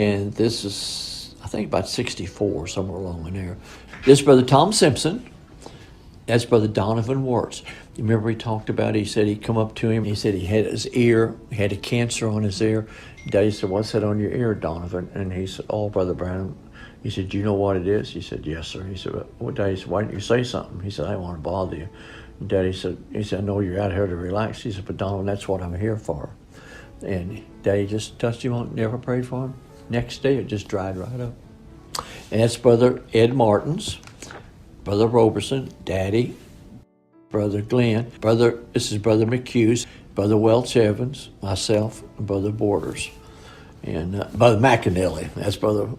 And this is, I think, about 64, somewhere along in there. This is Brother Tom Simpson. That's Brother Donovan Wirtz. You remember he talked about, he said he'd come up to him. He said he had his ear, he had a cancer on his ear. Daddy said, "What's that on your ear, Donovan?" And he said, "Oh, Brother Branham." He said, "Do you know what it is?" He said, "Yes, sir." He said, "Well, Daddy said, why didn't you say something?" He said, "I didn't want to bother you." And Daddy said, "I know you're out here to relax." He said, "But Donovan, that's what I'm here for." And Daddy just touched him on, never prayed for him. Next day, it just dried right up. And that's Brother Ed Martins, Brother Roberson, Daddy, Brother Glenn, this is Brother McHughes, Brother Welch Evans, myself, and Brother Borders. And Brother McAnally, that's Brother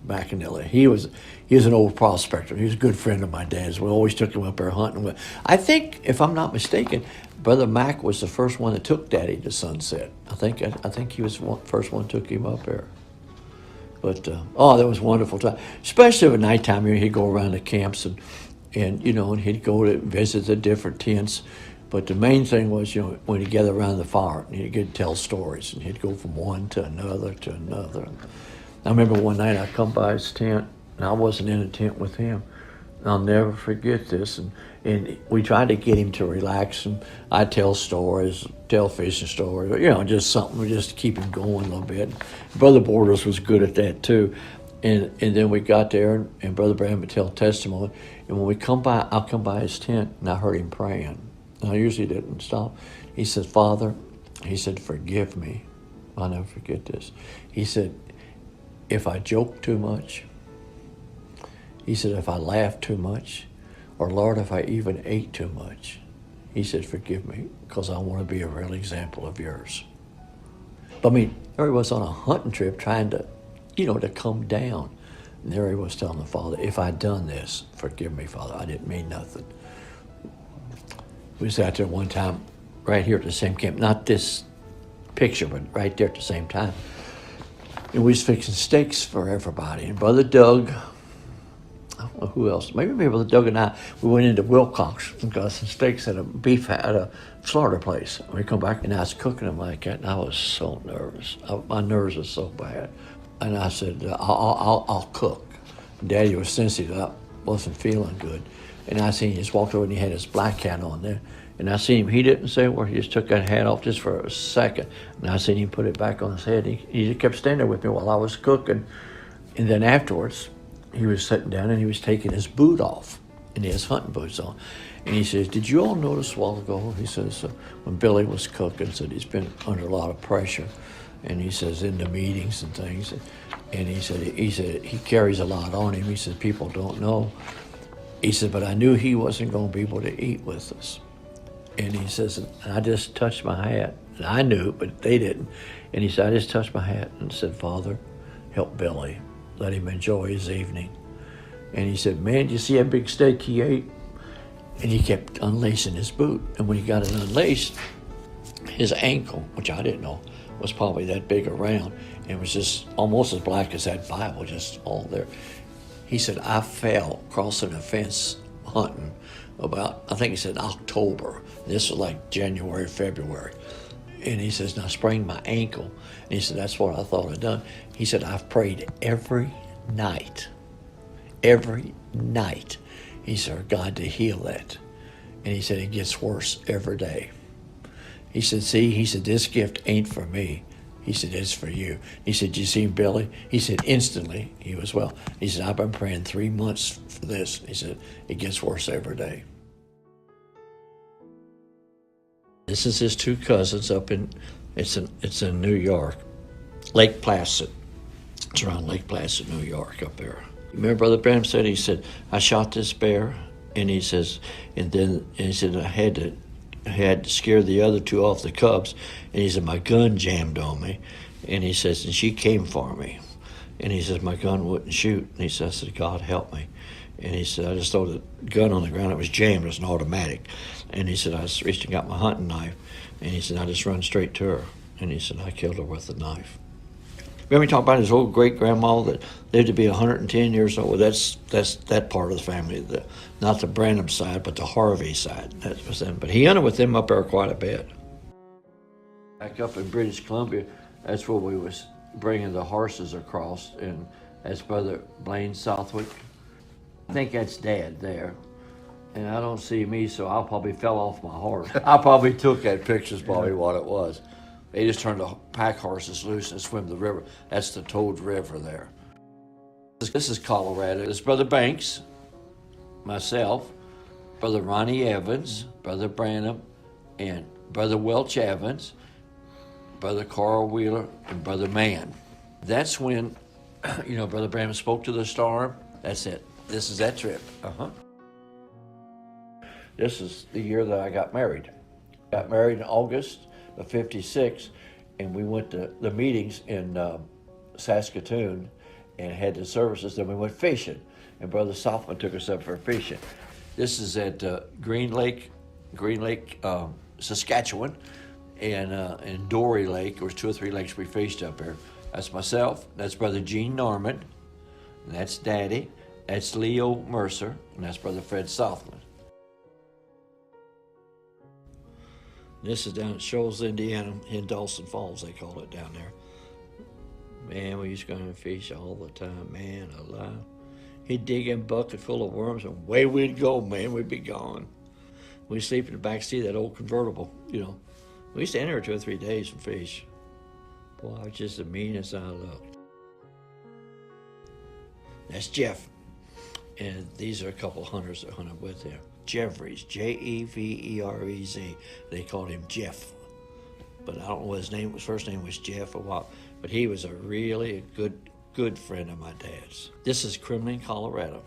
McAnally. He was an old prospector. He was a good friend of my dad's. We always took him up there hunting. I think, if I'm not mistaken, Brother Mac was the first one that took Daddy to Sunset. I think he was the first one that took him up there. But that was a wonderful time, especially at nighttime. He'd go around the camps and he'd go to visit the different tents. But the main thing was, when he'd gather around the fire, and he'd tell stories, and he'd go from one to another to another. I remember one night I come by his tent, and I wasn't in the tent with him. And I'll never forget this. And we tried to get him to relax, and I'd tell stories, tell fishing stories, just something just to keep him going a little bit. Brother Borders was good at that too. And then we got there, and Brother Branham would tell testimony. And when we come by, I'll come by his tent, and I heard him praying. And I usually didn't stop. He said, "Father," he said, "forgive me." I'll never forget this. He said, "If I joke too much," he said, "if I laugh too much, or Lord, if I even ate too much," he said, "forgive me, because I want to be a real example of yours." But there he was on a hunting trip trying to, to come down. And there he was telling the Father, "If I'd done this, forgive me, Father. I didn't mean nothing." We was out there one time, right here at the same camp. Not this picture, but right there at the same time. And we was fixing steaks for everybody. And Brother Doug, I don't know who else, maybe Brother Doug and I, we went into Wilcox and got some steaks at a slaughter place. And we come back, and I was cooking them like that, and I was so nervous. My nerves were so bad. And I said, I'll cook. Daddy was sensitive. I wasn't feeling good. And I seen him just walked over, and he had his black hat on there. And I seen him, he didn't say a word. He just took that hat off just for a second. And I seen him put it back on his head. He just kept standing there with me while I was cooking. And then afterwards, he was sitting down, and he was taking his boot off. And he has hunting boots on. And he says, "Did you all notice a while ago," he says, when Billy was cooking, said he's been under a lot of pressure. And he says, in the meetings and things. And he said he carries a lot on him. He said, people don't know. He said, but I knew he wasn't going to be able to eat with us. And he says, and I just touched my hat. And I knew, but they didn't. And he said, I just touched my hat and said, "Father, help Billy. Let him enjoy his evening." And he said, "Man, did you see that big steak he ate?" And he kept unlacing his boot. And when he got it unlaced, his ankle, which I didn't know, was probably that big around. And it was just almost as black as that Bible, just all there. He said, "I fell crossing a fence hunting about, I think he said October. This was like January, February. And he says, and I sprained my ankle." And he said, "That's what I thought I'd done." He said, "I've prayed every night. Every night." He said, "For God to heal that." And he said, "It gets worse every day." He said, "See," he said, "this gift ain't for me." He said, "It's for you." He said, "You see Billy?" He said, instantly he was well. He said, "I've been praying 3 months for this." He said, "It gets worse every day." This is his two cousins up in, it's in New York, Lake Placid. It's around Lake Placid, New York, up there. Remember Brother Branham said, he said, "I shot this bear," and he says, and he said, I had to scare the other two off the cubs. And he said, "My gun jammed on me." And he says, "And she came for me." And he says, "My gun wouldn't shoot." And he said, I said, "God help me." And he said, "I just threw the gun on the ground. It was jammed. It was an automatic." And he said, "I just reached and got my hunting knife." And he said, "I just run straight to her." And he said, "I killed her with the knife." Remember he talked about his old great-grandma that lived to be 110 years old? That's that part of the family, not the Branham side, but the Harvey side. That was them. But he hunted with them up there quite a bit. Back up in British Columbia, that's where we was bringing the horses across, and that's Brother Blaine Southwick. I think that's Dad there. And I don't see me, so I probably fell off my horse. I probably took that picture, is probably what it was. They just turned the pack horses loose and swim the river. That's the Toad River there. This is Colorado. It's Brother Banks, myself, Brother Ronnie Evans, Brother Branham, and Brother Welch Evans, Brother Carl Wheeler, and Brother Mann. That's when, Brother Branham spoke to the storm. That's it. This is that trip. This is the year that I got married. Got married in August of '56, and we went to the meetings in Saskatoon and had the services. Then we went fishing, and Brother Softman took us up for fishing. This is at Green Lake, Saskatchewan, and Dory Lake. There was 2 or 3 lakes we fished up there. That's myself. That's Brother Gene Norman. And that's Daddy. That's Leo Mercer, and that's Brother Fred Southland. This is down at Shoals, Indiana, in Dawson Falls, they call it down there. Man, we used to go and fish all the time, man alive. He'd dig in a bucket full of worms, and away we'd go, man, we'd be gone. We'd sleep in the back seat of that old convertible, We used to enter 2 or 3 days and fish. Boy, I was just the meanest I looked. That's Jeff. And these are a couple of hunters that hunted with him. Jeffries, Jeverez. They called him Jeff. But I don't know what his name was. First name was Jeff or what. But he was a really good friend of my dad's. This is Kremlin, Colorado.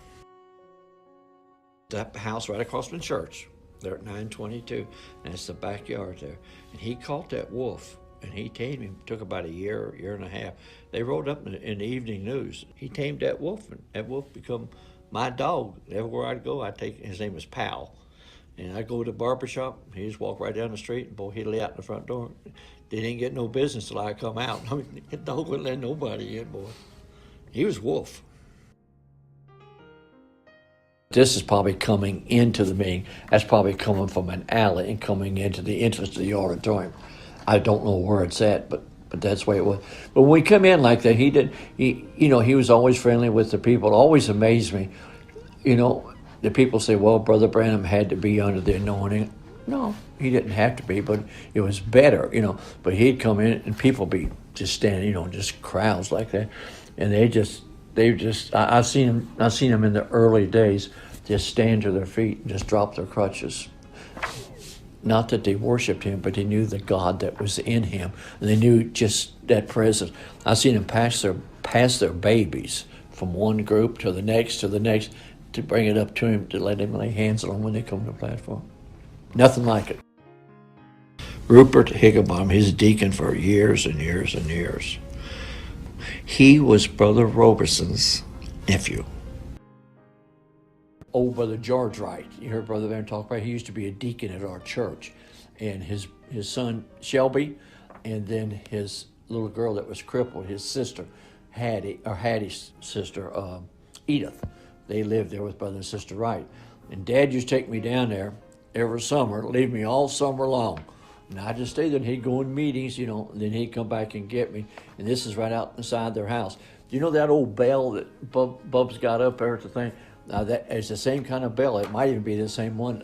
That house right across from the church. They're at 922. And it's the backyard there. And he caught that wolf. And he tamed him. It took about a year and a half. They wrote up in the evening news. He tamed that wolf, and that wolf become my dog. Everywhere I'd go, I'd take, his name was Pal. And I'd go to the barber shop, he'd just walk right down the street, and boy, he'd lay out in the front door. They didn't get no business till I come out. I mean, the dog wouldn't let nobody in, boy. He was wolf. This is probably coming into the meeting. That's probably coming from an alley and coming into the entrance to the auditorium. I don't know where it's at, but that's the way it was. But when we come in like that, he was always friendly with the people. It always amazed me. The people say, well, Brother Branham had to be under the anointing. No, he didn't have to be, but it was better, But he'd come in and people be just standing, just crowds like that. And I've seen them in the early days just stand to their feet and just drop their crutches. Not that they worshiped him, but they knew the God that was in him. And they knew just that presence. I've seen them pass their babies from one group to the next to bring it up to him, to let him lay hands on them when they come to the platform. Nothing like it. Rupert Higginbottom, he's a deacon for years and years and years. He was Brother Roberson's nephew. Old Brother George Wright, you heard Brother Van talk about. He used to be a deacon at our church, and his son Shelby, and then his little girl that was crippled, his sister Hattie's sister Edith. They lived there with Brother and Sister Wright, and Dad used to take me down there every summer, leave me all summer long, and I just stay there. And he'd go in meetings, and then he'd come back and get me. And this is right out inside their house. Do you know that old bell that Bub's got up there at the thing? That is the same kind of bell. It might even be the same one.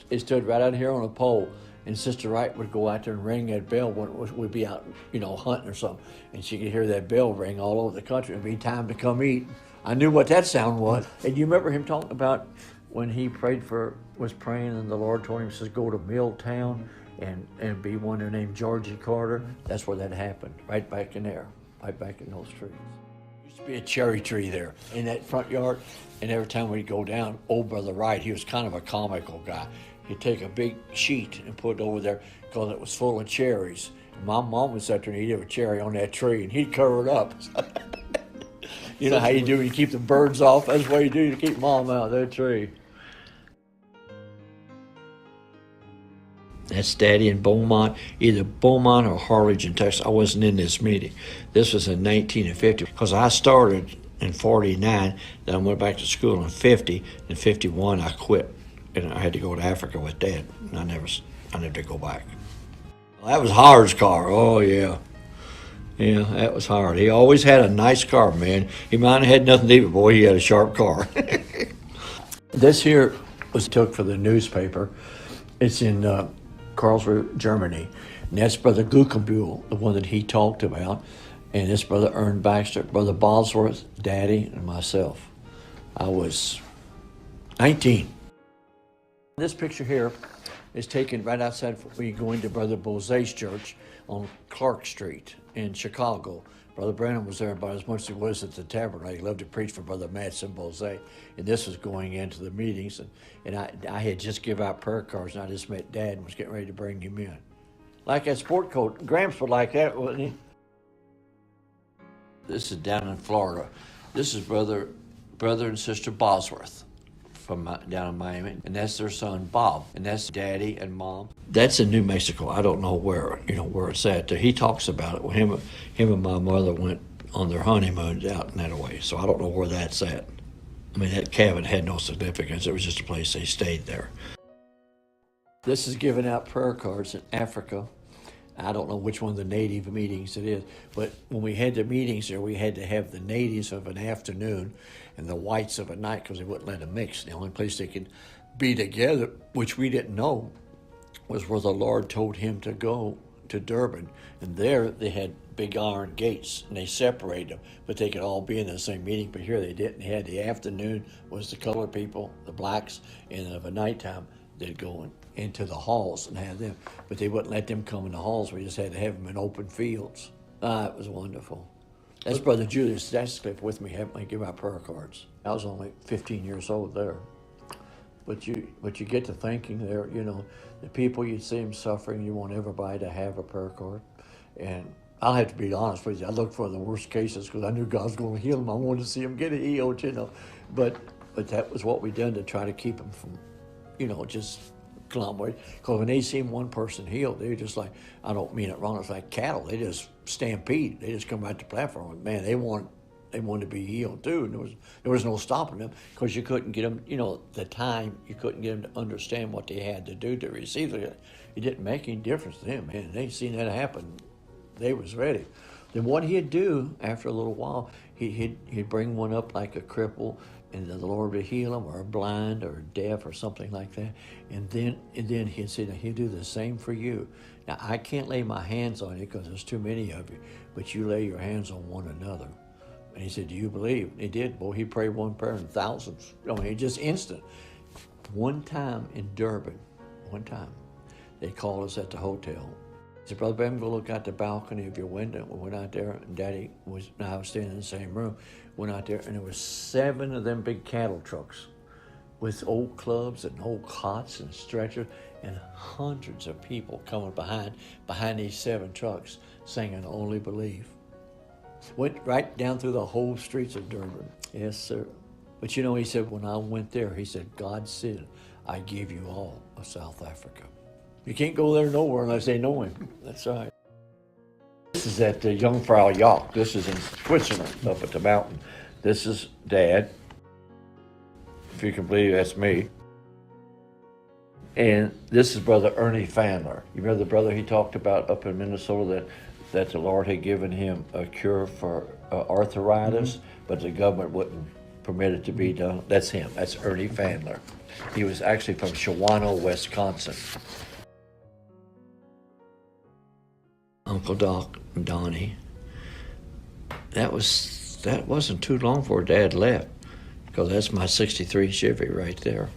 It stood right out here on a pole, and Sister Wright would go out there and ring that bell when we'd be out, hunting or something, and she could hear that bell ring all over the country. It'd be time to come eat. I knew what that sound was. And you remember him talking about when he was praying, and the Lord told him, says, go to Milltown and be one there named Georgie Carter. That's where that happened, right back in there, right back in those trees. Used to be a cherry tree there in that front yard, and every time we'd go down, old Brother Wright, he was kind of a comical guy. He'd take a big sheet and put it over there because it was full of cherries. And my mom would sit there and he'd have a cherry on that tree, and he'd cover it up. You know how you do, you keep the birds off. That's what you do to keep Mom out of that tree. That's Daddy in Beaumont, either Beaumont or Harlingen, Texas. I wasn't in this meeting. This was in 1950, because I started in 49, then I went back to school in 50. In 51, I quit, and I had to go to Africa with Dad, and I never did go back. Well, that was Howard's car. Oh, yeah. Yeah, that was hard. He always had a nice car, man. He might have had nothing to eat, but boy, he had a sharp car. This here was took for the newspaper. It's in Karlsruhe, Germany. And that's Brother Guckenbuhl, the one that he talked about. And this Brother Ern Baxter, Brother Bosworth, Daddy, and myself. I was 19. This picture here is taken right outside when you go into Brother Boze's church on Clark Street in Chicago. Brother Branham was there about as much as he was at the tabernacle. He loved to preach for Brother Madsen Bose. And this was going into the meetings. And I had just given out prayer cards, and I just met Dad and was getting ready to bring him in. Like that sport coat. Gramps would like that, wouldn't he? This is down in Florida. This is brother and sister Bosworth from down in Miami, and that's their son Bob, and that's Daddy and Mom. That's in New Mexico. I don't know where it's at. He talks about it. Him and my mother went on their honeymoon out in that way, so I don't know where that's at. I mean, that cabin had no significance. It was just a place they stayed there. This is giving out prayer cards in Africa. I don't know which one of the native meetings it is, but when we had the meetings there, we had to have the natives of an afternoon and the whites of a night because they wouldn't let them mix. The only place they could be together, which we didn't know, was where the Lord told him to go to Durban. And there they had big iron gates, and they separated them, but they could all be in the same meeting. But here they didn't. They had the afternoon was the colored people, the blacks, and of a nighttime they'd go into the halls and have them, but they wouldn't let them come in the halls. We just had to have them in open fields. It was wonderful. That's Brother Julius Stasscliffe with me, helping me give out prayer cards. I was only 15 years old there. But you get to thinking there, the people you see them suffering, you want everybody to have a prayer card. And I'll have to be honest with you, I looked for the worst cases because I knew God was going to heal them. I wanted to see them get healed, But that was what we done to try to keep them from, just conglomerate. Because when they see one person healed, they're just like, I don't mean it wrong, it's like cattle. They just stampede. They just come right to the platform. And man, they want to be healed too. And there was no stopping them because you couldn't get them, the time, you couldn't get them to understand what they had to do to receive it. It didn't make any difference to them, man. They seen that happen. They was ready. Then what he'd do after a little while, he'd bring one up like a cripple, and the Lord would heal him, or a blind, or deaf, or something like that. And then he'd say, he'll do the same for you. Now, I can't lay my hands on you because there's too many of you, but you lay your hands on one another. And he said, do you believe? And he did. Boy, he prayed one prayer in thousands. Just instant. One time in Durban, they called us at the hotel. He said, Brother Branham, go look out the balcony of your window. We went out there, and Daddy and I was staying in the same room. Went out there, and there was 7 of them big cattle trucks with old clubs and old cots and stretchers, and hundreds of people coming behind these 7 trucks singing Only Believe. Went right down through the whole streets of Durban. Yes, sir. But he said, when I went there, he said, God said, I give you all of South Africa. You can't go there nowhere unless they know him. That's right. This is at the Jungfrau Joch. This is in Switzerland, up at the mountain. This is Dad. If you can believe, that's me. And this is Brother Ernie Fandler. You remember the brother he talked about up in Minnesota that the Lord had given him a cure for arthritis, but the government wouldn't permit it to be done? That's him. That's Ernie Fandler. He was actually from Shawano, Wisconsin. Uncle Doc and Donnie. That wasn't too long before Dad left, because that's my '63 Chevy right there.